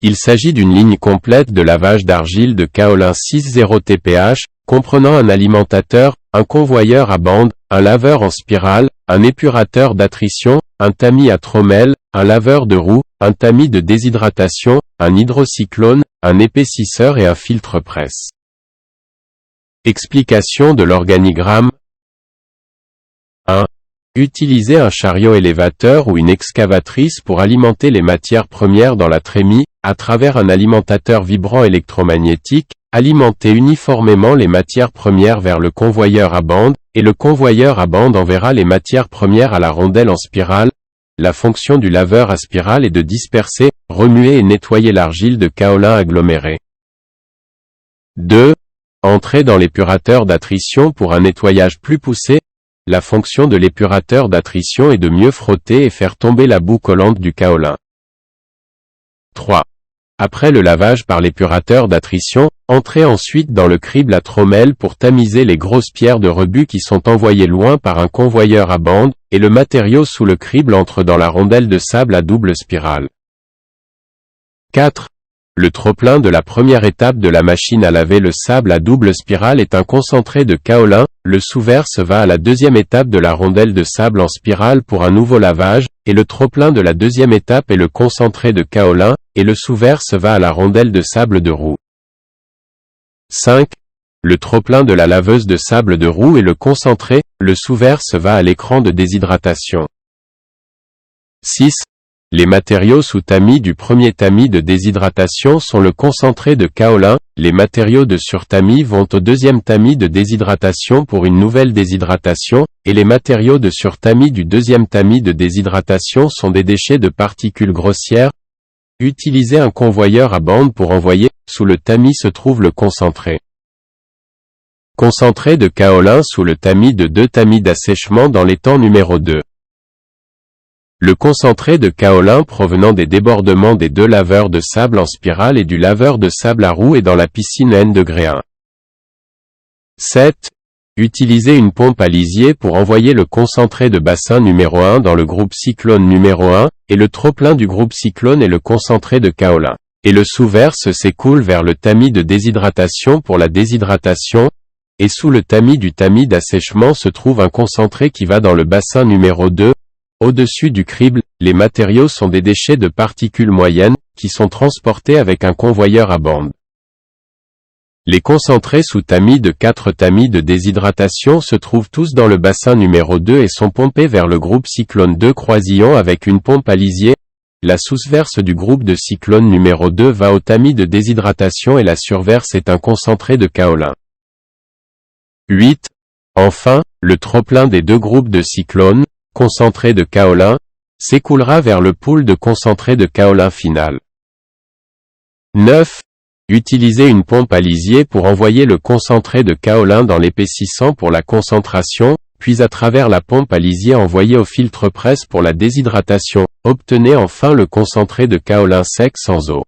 Il s'agit d'une ligne complète de lavage d'argile de kaolin 6,0 TPH, comprenant un alimentateur, un convoyeur à bande, un laveur en spirale, un épurateur d'attrition, un tamis à trommelle, un laveur de roue, un tamis de déshydratation, un hydrocyclone, un épaississeur et un filtre presse. Explication de l'organigramme. 1. Utilisez un chariot élévateur ou une excavatrice pour alimenter les matières premières dans la trémie, à travers un alimentateur vibrant électromagnétique, alimentez uniformément les matières premières vers le convoyeur à bande, et le convoyeur à bande enverra les matières premières à la rondelle en spirale. La fonction du laveur à spirale est de disperser, remuer et nettoyer l'argile de kaolin agglomérée. 2. Entrez dans l'épurateur d'attrition pour un nettoyage plus poussé. La fonction de l'épurateur d'attrition est de mieux frotter et faire tomber la boue collante du kaolin. 3. Après le lavage par l'épurateur d'attrition, entrez ensuite dans le crible à trommelle pour tamiser les grosses pierres de rebut qui sont envoyées loin par un convoyeur à bande, et le matériau sous le crible entre dans la rondelle de sable à double spirale. 4. Le trop-plein de la première étape de la machine à laver le sable à double spirale est un concentré de kaolin, le sous-verse va à la deuxième étape de la rondelle de sable en spirale pour un nouveau lavage, et le trop-plein de la deuxième étape est le concentré de kaolin, et le sous-verse va à la rondelle de sable de roue. 5. Le trop-plein de la laveuse de sable de roue et le concentré, le sous-verse va à l'écran de déshydratation. 6. Les matériaux sous tamis du premier tamis de déshydratation sont le concentré de kaolin, les matériaux de surtamis vont au deuxième tamis de déshydratation pour une nouvelle déshydratation, et les matériaux de surtamis du deuxième tamis de déshydratation sont des déchets de particules grossières. Utilisez un convoyeur à bande pour envoyer, sous le tamis se trouve le concentré. Concentré de kaolin sous le tamis de 2 tamis d'assèchement dans l'étang numéro 2. Le concentré de kaolin provenant des débordements des 2 laveurs de sable en spirale et du laveur de sable à roue est dans la piscine N°1. 7. Utilisez une pompe à lisier pour envoyer le concentré de bassin numéro 1 dans le groupe cyclone numéro 1, et le trop-plein du groupe cyclone est le concentré de kaolin. Et le sous-verse s'écoule vers le tamis de déshydratation pour la déshydratation, et sous le tamis du tamis d'assèchement se trouve un concentré qui va dans le bassin numéro 2. Au-dessus du crible, les matériaux sont des déchets de particules moyennes, qui sont transportés avec un convoyeur à bande. Les concentrés sous tamis de 4 tamis de déshydratation se trouvent tous dans le bassin numéro 2 et sont pompés vers le groupe cyclone 2 croisillon avec une pompe à lisier. La sous-verse du groupe de cyclone numéro 2 va au tamis de déshydratation et la surverse est un concentré de kaolin. 8. Enfin, le trop-plein des 2 groupes de cyclone, concentré de kaolin, s'écoulera vers le pool de concentré de kaolin final. 9. Utilisez une pompe à lisier pour envoyer le concentré de kaolin dans l'épaississant pour la concentration, puis à travers la pompe à lisier envoyée au filtre presse pour la déshydratation. Obtenez enfin le concentré de kaolin sec sans eau.